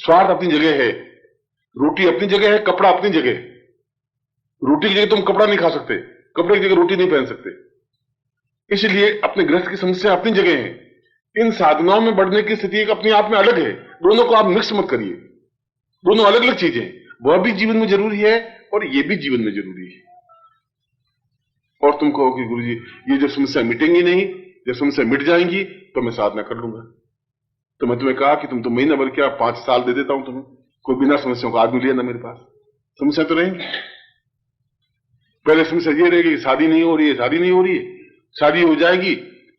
स्वार्थ अपनी जगह है, रोटी अपनी जगह है, कपड़ा अपनी जगह है। रोटी की जगह तुम कपड़ा नहीं खा सकते, कपड़े की जगह रोटी नहीं पहन सकते। इसलिए अपने गृहस्थ की समस्या अपनी जगह है। इन साधनाओं में बढ़ने की स्थिति एक अपने आप में अलग है, दोनों को आप मिक्स मत करिए। दोनों अलग अलग चीजें हैं, वह भी जीवन में जरूरी है और ये भी जीवन में जरूरी है। और तुम कहो कि गुरुजी ये जब समस्या मिटेंगी नहीं, जब समस्या मिट जाएंगी तो मैं साधना कर लूंगा। तो मैं तुम्हें कहा कि तुम तो महीना भर क्या 5 साल दे देता हूं तुम्हें, कोई बिना समस्याओं का आदमी लिया ना मेरे पास। समस्या तो रहेंगी। पहले समस्या ये रहेगी कि शादी नहीं हो रही है, शादी नहीं हो रही है। शादी हो जाएगी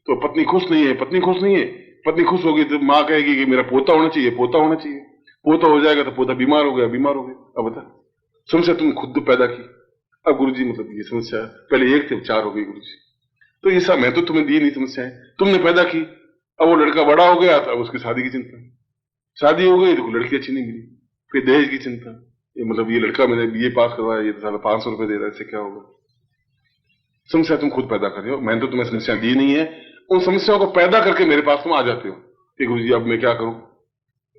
तो पत्नी खुश नहीं है, पत्नी खुश नहीं है। पत्नी खुश होगी तो मां कहेगी कि मेरा पोता होना चाहिए, पोता होना चाहिए। पोता हो जाएगा तो पोता बीमार हो गया, बीमार हो गया। अब बता, समस्या तुम खुद पैदा की। अब गुरुजी मतलब ये समस्या पहले 1 थे 4 हो गई गुरुजी। तो ये सब मैं तो तुम्हें दी नहीं समस्याएं, तुमने पैदा की। अब वो लड़का बड़ा हो गया तो अब उसकी शादी की चिंता, शादी हो गई तो लड़की अच्छी नहीं मिली, फिर दहेज की चिंता। ये मतलब ये लड़का मैंने BA पास करवाया, ये तो साला 500 रुपए दे रहा है, इससे क्या होगा। समस्या तुम खुद पैदा कर रहे हो, मैंने तो तुम्हें समस्या दी नहीं है। उन समस्याओं को पैदा करके मेरे पास तुम आ जाते हो कि गुरुजी अब मैं क्या करूं,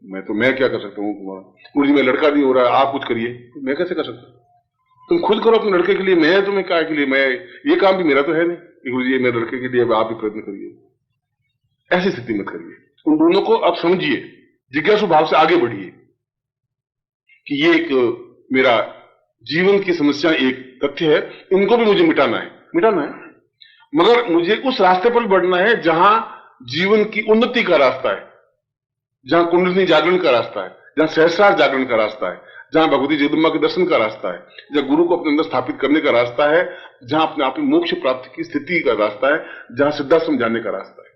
मैं क्या कर सकता हूं तुम्हारा। गुरुजी मैं लड़का नहीं हो रहा, आप कुछ करिए। मैं कैसे कर सकता हूं, तुम खुद करो अपने लड़के के लिए, मैं तुम्हें क्या के लिए, मैं ये काम भी मेरा तो है नहीं कि गुरुजी ये मेरे लड़के के लिए आप ही प्रयत्न करिए। ऐसी स्थिति मत करिए। उन दोनों को अब समझिए, जिज्ञासु भाव से आगे बढ़िए कि ये एक मेरा जीवन की समस्या एक तथ्य है, इनको भी मुझे मिटाना है, मगर मुझे उस रास्ते पर बढ़ना है जहां जीवन की उन्नति का रास्ता है, जहां कुंडलिनी जागरण का रास्ता है, जहां सहस्रार जागरण का रास्ता है, जहां भगवती जगदम्बा के दर्शन का रास्ता है, जहां गुरु को अपने अंदर स्थापित करने का रास्ता है, जहां अपने आप में मोक्ष प्राप्ति की स्थिति का रास्ता है, जहां सिद्धांत समझाने का रास्ता है।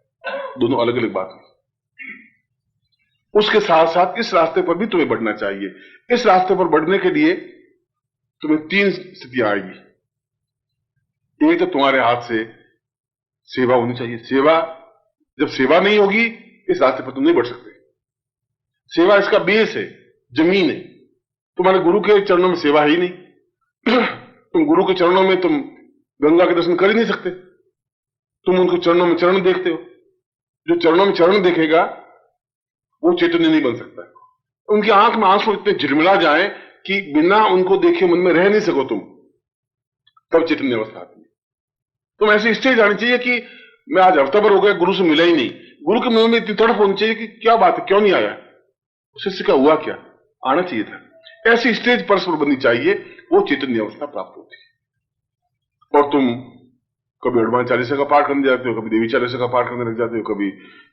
दोनों अलग अलग बात है। उसके साथ साथ इस रास्ते पर भी तुम्हें बढ़ना चाहिए। इस रास्ते पर बढ़ने के लिए तुम्हें 3 स्थितियां आएगी। एक तो तुम्हारे हाथ से सेवा होनी चाहिए। सेवा, जब सेवा नहीं होगी इस रास्ते पर तुम नहीं बढ़ सकते। सेवा इसका बेस है, जमीन है। तुम्हारे गुरु के चरणों में सेवा है ही नहीं। तुम गुरु के चरणों में तुम गंगा के दर्शन कर ही नहीं सकते। तुम उनके चरणों में चरण देखते हो, जो चरणों में चरण देखेगा वो चैतन्य नहीं बन सकता। उनकी आंख में आंसू इतने झिलमिला जाए कि बिना उनको देखे मन में रह नहीं सको तुम, तब चैतन्य अवस्था आती है। तुम ऐसी स्टेज आनी चाहिए कि मैं आज हफ्ता भर हो गया गुरु से मिला ही नहीं। गुरु के मन में इतनी तड़प होनी चाहिए कि क्या बात है, क्यों नहीं आया, शिष्य का हुआ क्या, आना चाहिए था। ऐसी स्टेज परस्पर बननी चाहिए, वो चैतन्य अवस्था प्राप्त होती है। और तुम कभी हनुमान चालीसा का पाठ करने जाते हो, कभी देवी चालीसा का पाठ करने लग जाते हो, कभी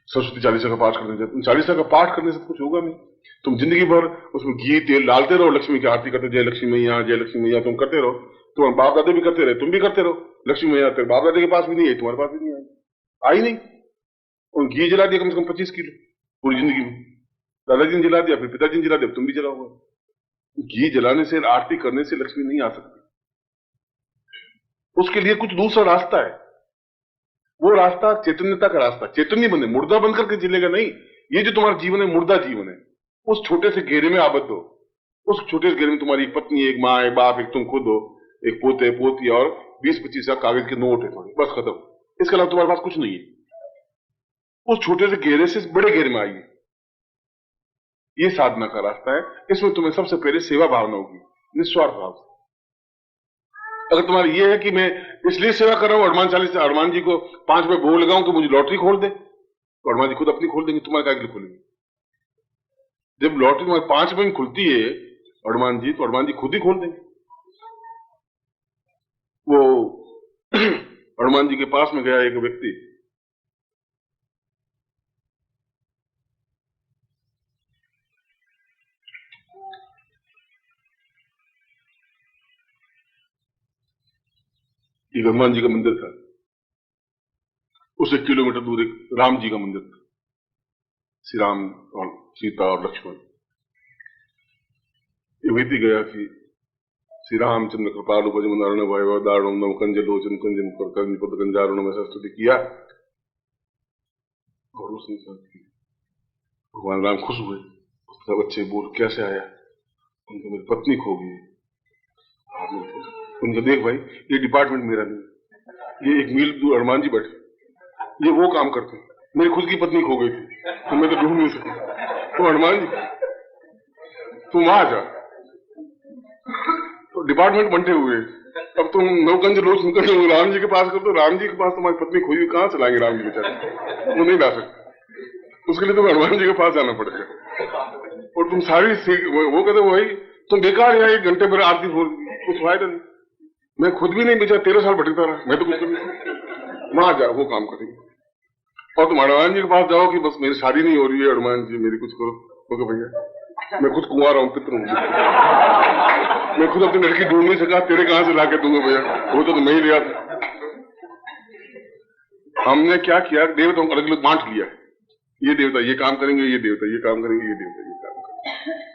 सरस्वती चालीसा का पाठ करने जाते हो। चालीसा का पाठ करने से कुछ होगा नहीं। तुम जिंदगी भर उसमें घी तेल डालते रहो, लक्ष्मी की आरती करते, जय लक्ष्मी मैया, जय लक्ष्मी मैया तुम करते रहो। तुम्हारे बाप दादे भी करते रहे, तुम भी करते रहो। लक्ष्मी मैया तेरे बाप दादे के पास भी नहीं है, तुम्हारे पास भी नहीं आई नहीं। और घी जला दिया कम से कम 25 किलो पूरी जिंदगी में। दादाजी ने जला दिया, फिर पिताजी ने जला दिया, तुम भी जलाओगे। घी जलाने से, आरती करने से लक्ष्मी नहीं आ सकती। उसके लिए कुछ दूसरा रास्ता है। वो रास्ता चैतन्यता का रास्ता। चैतन्य बने, मुर्दा बनकर के जिलेगा नहीं। ये जो तुम्हारा जीवन है मुर्दा जीवन है। उस छोटे से घेरे में आबद्ध हो। उस छोटे से घेरे में तुम्हारी एक पत्नी, एक माँ, एक बाप, एक तुम खुद हो, एक पोते पोती और 20-25 कागज के नोट है थोड़े, बस खत्म। इसके अलावा तुम्हारे पास कुछ नहीं है। उस छोटे से घेरे से बड़े घेरे में आइए। ये साधना का रास्ता है। इसमें तुम्हें सबसे पहले सेवा भावना होगी, निस्वार्थ भाव से। अगर तुम्हारी ये है कि मैं इसलिए सेवा कर रहा हूं हनुमान चालीसा, हनुमान जी को 5 रुपए भोग लगाऊं कि मुझे लॉटरी खोल दे, तो हनुमान जी खुद अपनी खोल देंगे, तुम्हारे क्या खोलेंगे। जब लॉटरी तुम्हारे 5 रुपए में खुलती है हनुमान जी, तो हनुमान जी खुद ही खोल देंगे। वो हनुमान जी के पास में गया एक व्यक्ति, एक हनुमान जी का मंदिर था, उससे 1 किलोमीटर दूर एक राम जी का मंदिर था, श्री राम और सीता और लक्ष्मण। ये व्यक्ति गया कि श्री रामचंद्र कृपालु भजमनारायण भय दारुणम नव कंज लोचन कंजन पर कंज पद कंजारुणम, ऐसा स्तुति किया। और उसने भगवान राम खुश हुए। उसका बच्चे बोल कैसे आया, उनकी मेरी पत्नी खो गई। उनका देख भाई ये डिपार्टमेंट मेरा नहीं, ये 1 मील दूर हनुमान जी बैठे, ये वो काम करते हैं। मेरी खुद की पत्नी खो गई थी तो मैं तो ढूंढ नहीं सका, तो हनुमान जी। तुम आ जा। तो डिपार्टमेंट बंटे हुए। अब तुम नौकंज रोज निकल राम जी के पास कर, तो राम जी के पास तुम्हारी पत्नी खोई हुई कहां से लाएंगे राम जी बेचारे, वो नहीं ला सकते। उसके लिए तुम्हें हनुमान जी के पास जाना पड़ेगा। और तुम सारी वो कहते वही तुम बेकार है, 1 घंटे पर आरती हो कुछ फायदा नहीं। मैं खुद भी नहीं बेचारा 13 साल भटकता रहा, मैं तो कुछ नहीं। वहां जाओ वो काम करेंगे। और तुम हनुमान जी के पास जाओ कि बस मेरी शादी नहीं हो रही है, हनुमान जी मेरी कुछ करो। तो भैया मैं खुद कुंवारा हूं, पितृ हूं, मैं खुद अपनी लड़की ढूंढ नहीं सका, तेरे कहां से लाके दूंगा भैया, वो तो मैं ही लिया था। हमने क्या किया, देवताओं को अलग अलग बांट लिया। ये देवता ये काम करेंगे, ये देवता ये काम करेंगे, ये देवता ये काम करेंगे।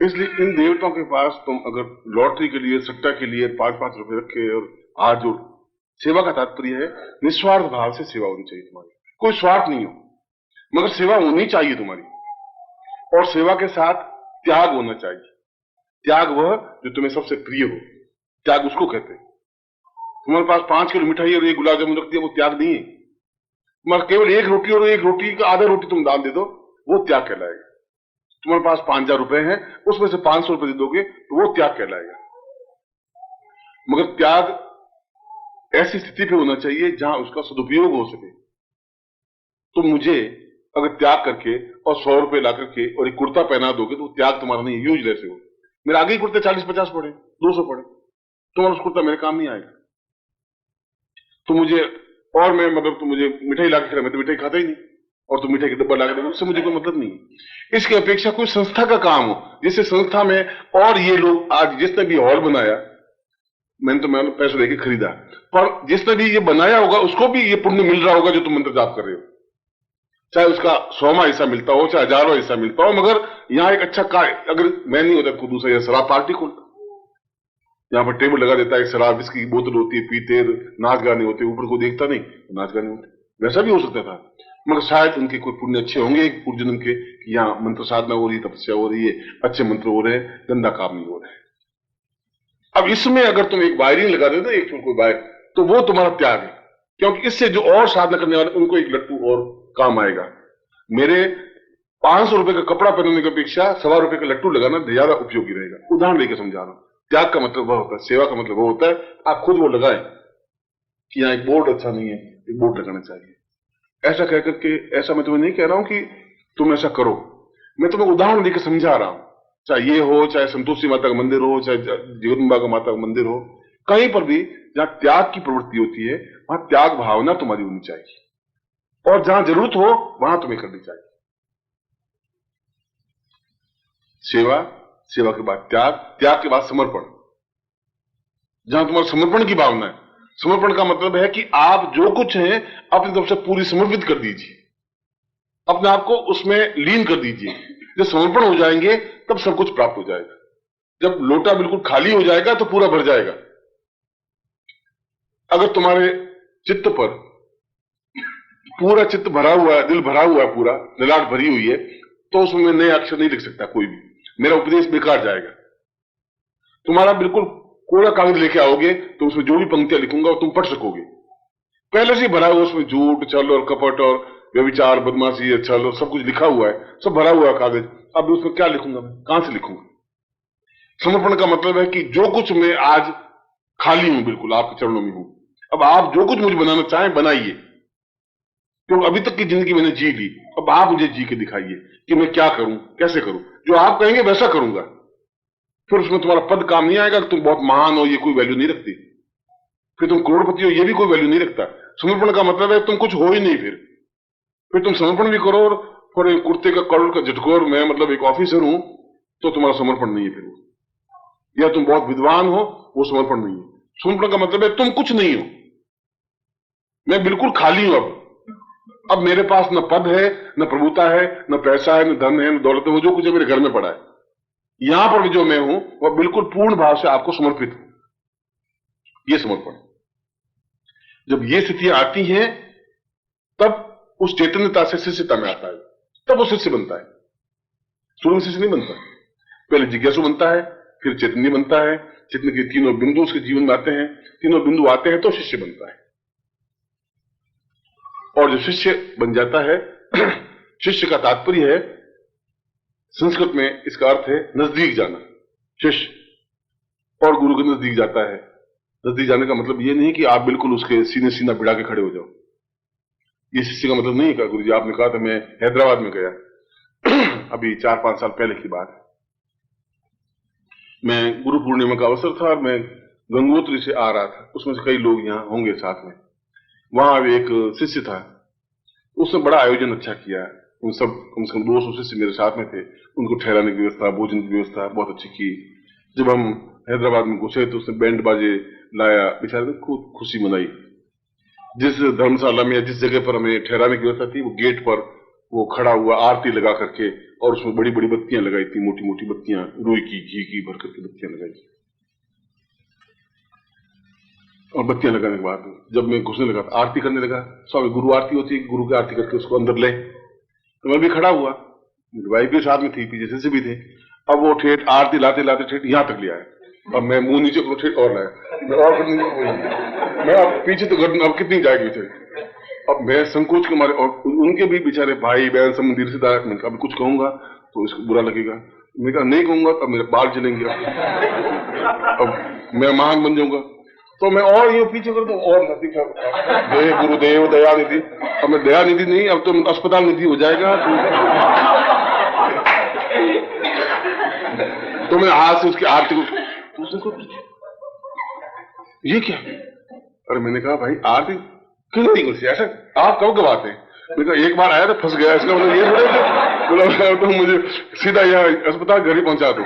इसलिए इन देवताओं के पास तुम अगर लॉटरी के लिए, सट्टा के लिए 5-5 रुपए रखे और हाथ जोड़, सेवा का तात्पर्य है निस्वार्थ भाव से सेवा होनी चाहिए तुम्हारी, कोई स्वार्थ नहीं हो, मगर सेवा होनी चाहिए तुम्हारी। और सेवा के साथ त्याग होना चाहिए। त्याग वह जो तुम्हें सबसे प्रिय हो, त्याग उसको कहते हैं। तुम्हारे पास 5 किलो मिठाई और 1 गुलाब जामुन रख दिया, वो त्याग नहीं है। मगर केवल 1 रोटी और 1 रोटी का आधा रोटी तुम दान दे दो, वो त्याग कहलाएगा। तुम्हारे पास 5,000 रुपए हैं, उसमें से 500 रुपए दे दोगे तो वो त्याग कहलाएगा। मगर त्याग ऐसी स्थिति पे होना चाहिए जहां उसका सदुपयोग हो सके। तो मुझे अगर त्याग करके और 100 रुपए ला करके और एक कुर्ता पहना दोगे तो त्याग तुम्हारा नहीं, यूजलेस है वो। मेरे आगे ही कुर्ते 40-50 पड़े, 200 पड़े, तुम्हारा उस कुर्ता मेरे काम नहीं आएगा। तो मुझे और मैं मतलब तुम मुझे मिठाई ला के खिला, मैं तो मिठाई खाता ही नहीं, और तुम मिठाई का डब्बा ला के दो, उससे मुझे कोई मतलब नहीं है। इसकी अपेक्षा कोई संस्था का काम हो, जिससे संस्था में और ये लोग आज जिसने भी हॉल बनाया, मैंने तो मैं पैसे देके खरीदा, पर जिसने भी ये बनाया होगा उसको भी ये पुण्य मिल रहा होगा जो तुम मंत्र जाप कर रहे हो। चाहे उसका 100वां हिस्सा मिलता हो, चाहे 1000वां हिस्सा मिलता हो, मगर यहाँ एक अच्छा कार्य, अगर मैं नहीं होता तो दूसरा यह शराब पार्टी खोलता, यहाँ पर टेबल लगा देता है, शराब जिसकी बोतल होती है, पीते, नाच गाने होते, ऊपर को देखता नहीं, नाच गाने होते, वैसा भी हो सकता था। मगर शायद उनके कोई पुण्य अच्छे होंगे पूर्व जन्म के, कि यहाँ मंत्र साधना हो रही है, तपस्या हो रही है, अच्छे मंत्र हो रहे हैं, गंदा काम नहीं हो रहा है। अब इसमें अगर तुम एक वायरिंग लगा देते एक कोई वायर, तो वो तुम्हारा त्याग है, क्योंकि इससे जो और साधना करने वाले उनको एक लट्टू और काम आएगा। मेरे 500 रुपए का कपड़ा पहनने की अपेक्षा 1.25 रुपए का लट्टू लगाना ज्यादा उपयोगी रहेगा। उदाहरण लेके समझा रहा हूं। त्याग का मतलब वह होता है, सेवा का मतलब वो होता है आप खुद वो लगाएं कि यहाँ एक बोर्ड अच्छा नहीं है, एक बोर्ड लगाना चाहिए। ऐसा कहकर के, ऐसा मैं तुम्हें नहीं कह रहा हूं कि तुम ऐसा करो, मैं तुम्हें उदाहरण देकर समझा रहा हूं। चाहे ये हो, चाहे संतोषी माता का मंदिर हो, चाहे जगदम्बा का माता का मंदिर हो, कहीं पर भी जहां त्याग की प्रवृत्ति होती है वहां त्याग भावना तुम्हारी होनी चाहिए, और जहां जरूरत हो वहां तुम्हें करनी चाहिए। सेवा, सेवा के बाद त्याग, त्याग के बाद समर्पण। जहां तुम्हारा समर्पण की भावना है, समर्पण का मतलब है कि आप जो कुछ है अपनी तरफ से पूरी समर्पित कर दीजिए, अपने आप को उसमें लीन कर दीजिए। जब समर्पण हो जाएंगे तब सब कुछ प्राप्त हो जाएगा। जब लोटा बिल्कुल खाली हो जाएगा तो पूरा भर जाएगा। अगर तुम्हारे चित्त पर पूरा चित्त भरा हुआ है, दिल भरा हुआ है, पूरा ललाट भरी हुई है, तो उसमें मैं नए अक्षर नहीं लिख सकता कोई भी, मेरा उपदेश बेकार जाएगा। तुम्हारा बिल्कुल कोरा कागज लेके आओगे तो उसमें जो भी पंक्तियां लिखूंगा वो तुम पढ़ सकोगे। पहले से भरा हुआ, उसमें झूठ, छल और कपट और व्यभिचार, बदमाशी, छल और सब कुछ लिखा हुआ है, सब भरा हुआ है कागज। अब उसमें क्या लिखूंगा, मैं कहां से लिखूंगा? समर्पण का मतलब है कि जो कुछ मैं आज खाली हूं, बिल्कुल आपके चरणों में हूं, अब आप जो कुछ मुझे बनाना चाहें बनाइए, क्योंकि अभी तक की जिंदगी मैंने जी ली, अब आप मुझे जी के दिखाइए कि मैं क्या करूं, कैसे करूं। जो आप कहेंगे वैसा करूंगा। फिर उसमें तुम्हारा पद काम नहीं आएगा कि तुम बहुत महान हो, ये कोई वैल्यू नहीं रखती। फिर तुम करोड़पति हो, ये भी कोई वैल्यू नहीं रखता। समर्पण का मतलब है तुम कुछ हो ही नहीं। फिर तुम समर्पण भी करो और एक कुर्ते का करोड़ का झटकोर, मैं मतलब एक ऑफिसर हूं, तो तुम्हारा समर्पण नहीं है फिर वो। या तुम बहुत विद्वान हो, वो समर्पण नहीं है। समर्पण का मतलब है तुम कुछ नहीं हो, मैं बिल्कुल खाली हूं। अब मेरे पास न पद है, न प्रभुता है, न पैसा है, न धन है, न दौलत है, वो जो कुछ है मेरे घर में पड़ा है। यहां पर भी जो मैं हूं वह बिल्कुल पूर्ण भाव से आपको समर्पित हूं। यह समर्पण। जब ये स्थितियां आती हैं तब उस चैतन्यता से शिष्यता में आता है, तब वो शिष्य बनता है। शुरू में शिष्य नहीं बनता, पहले जिज्ञासु बनता है, फिर चैतन्य बनता है। चैतन्य के 3 बिंदु उसके जीवन में आते हैं, 3 बिंदु आते हैं तो शिष्य बनता है। और जो शिष्य बन जाता है, शिष्य का तात्पर्य है संस्कृत में इसका अर्थ है नजदीक जाना। शिष्य और गुरु के नजदीक जाता है। नजदीक जाने का मतलब ये नहीं कि आप बिल्कुल उसके सीने सीना भिड़ा के खड़े हो जाओ। ये शिष्य का मतलब नहीं है। गुरु जी आपने कहा था, मैं हैदराबाद में गया अभी 4-5 साल पहले की बात है। मैं गुरु पूर्णिमा का अवसर था और मैं गंगोत्री से आ रहा था। उसमें से कई लोग यहाँ होंगे साथ में। वहां एक शिष्य था, उसने बड़ा आयोजन अच्छा किया। उन सब कम से कम 200 शिष्य मेरे साथ में थे। उनको ठहराने की व्यवस्था, भोजन की व्यवस्था बहुत अच्छी की। जब हम हैदराबाद में घुसे तो उसने बैंड बाजे लाया, बेचारे ने खूब खुशी मनाई। जिस धर्मशाला में या जिस जगह पर हमें ठहराने की व्यवस्था थी, वो गेट पर वो खड़ा हुआ आरती लगा करके, और उसमें बड़ी बड़ी बत्तियां लगाई थी, मोटी मोटी बत्तियां, रुई की, घी की भर करके बत्तियां लगाई। और बत्तियां लगाने के बाद जब मैं घुसने लगा, आरती करने लगा, स्वामी गुरु आरती होती है, गुरु की आरती करके उसको अंदर ले, तो मैं भी खड़ा हुआ, मेरी वाइफ भी साथ में थी, पीछे से भी थे। अब वो ठेठ आरती लाते लाते ठेठ यहां तक ले आए। अब मैं मुंह नीचे करो, ठेठ और लाया, मैं अब पीछे तो गर्दन अब कितनी जाएगी थे। अब मैं संकोच के मारे, और उनके भी बेचारे भाई बहन संबंधी रिश्तेदार, मैं अब कुछ कहूंगा तो इसको बुरा लगेगा, मैं कहा नहीं कहूंगा तो मेरे बाल जलेंगे, अब मैं महान बन जाऊंगा। तो मैं और ये पीछे कर दो और जय गुरुदेव दयानिधि। अब मैं दयानिधि नहीं, अब तो अस्पताल निधि हो जाएगा। तो मैं हाथ से उसकी आरती को, ये क्या? अरे मैंने कहा भाई आरती क्यों नहीं करती ऐसा, आप कब गवाते? मैंने कहा एक बार आया तो फंस गया, इसका मतलब ये थोड़ा तो मुझे सीधा यहाँ अस्पताल घर ही पहुंचा दो।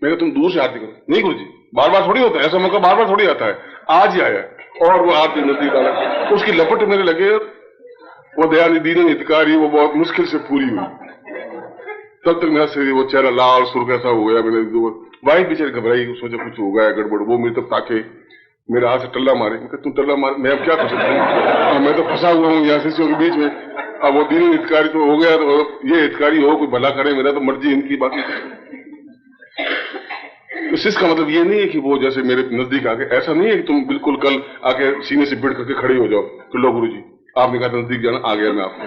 मैंने तुम दूर से आरती करो। नहीं गुरु जी, बार बार थोड़ी होता है ऐसा मौका, बार बार थोड़ी आता है, आज ही आया। और वो आरती नजदीक डाला, उसकी लपट मेरे लगे, वो दयानिधि ने हितकारी, वो बहुत मुश्किल से पूरी हुई। तब तक मेरा शरीर, वो चेहरा लाल सुर्ख ऐसा हो गया। मैंने वाइफ बेचारी घबराई, सोचा कुछ हो गया गड़बड़। वो मेरी तरफ ताके, मेरे हाथ से टल्ला मारे। तुम टल्ला मार, मैं अब क्या कर सकता हूँ, मैं तो फंसा हुआ हूँ यहाँ शिष्यों के बीच में। अब वो दीन हितकारी तो हो गया, तो ये हितकारी हो, कोई भला करे, मेरा तो मर्जी इनकी बात। तो शिष्य का मतलब ये नहीं है कि वो जैसे मेरे नजदीक आके, ऐसा नहीं है कि तुम बिल्कुल कल आके सीने से भिड़ करके खड़े हो जाओ कि लो गुरु जी आपने कहा नजदीक जाना, आ गया मैं आपको।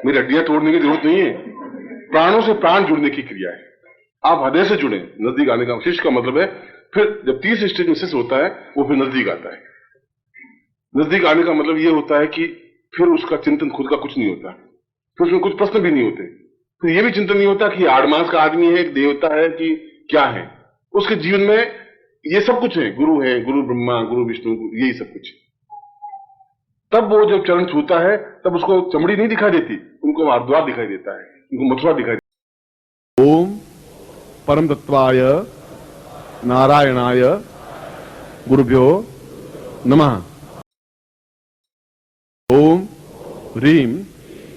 मेरी हड्डियां तोड़ने की जरूरत नहीं है, प्राणों से प्राण जुड़ने की क्रिया है। आप हृदय से जुड़े, नजदीक आने का शिष्य का मतलब है। फिर जब 30 स्टेज में शिष्य होता है, वो फिर नजदीक आता है। नजदीक आने का मतलब ये होता है कि फिर उसका चिंतन खुद का कुछ नहीं होता, फिर उसमें कुछ प्रश्न भी नहीं होते, फिर ये भी चिंतन नहीं होता कि आड़मास का आदमी है, एक देवता है कि क्या है। उसके जीवन में ये सब कुछ है, गुरु है, गुरु ब्रह्मा, गुरु विष्णु, यही सब कुछ। तब वो जब चरण छूता है, तब उसको चमड़ी नहीं दिखाई देती, उनको हरिद्वार दिखाई देता है, उनको मथुरा दिखाई देता है। ओम परम तत्वाय नारायणाय गुरुभ्यो नमः। ओम ह्रीं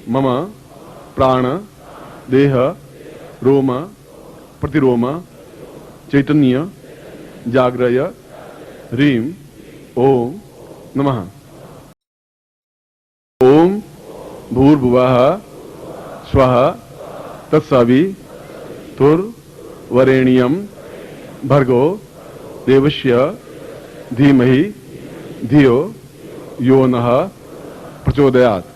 मम प्राण देह रोम प्रतिरोम चैतन्य जाग्रय ह्रीं ओम नमः। ओम भूर्भुवः स्वः तत्सवितुर्वरेण्यं भर्गो देवस्य धीमहि धियो यो नः प्रचोदयात्।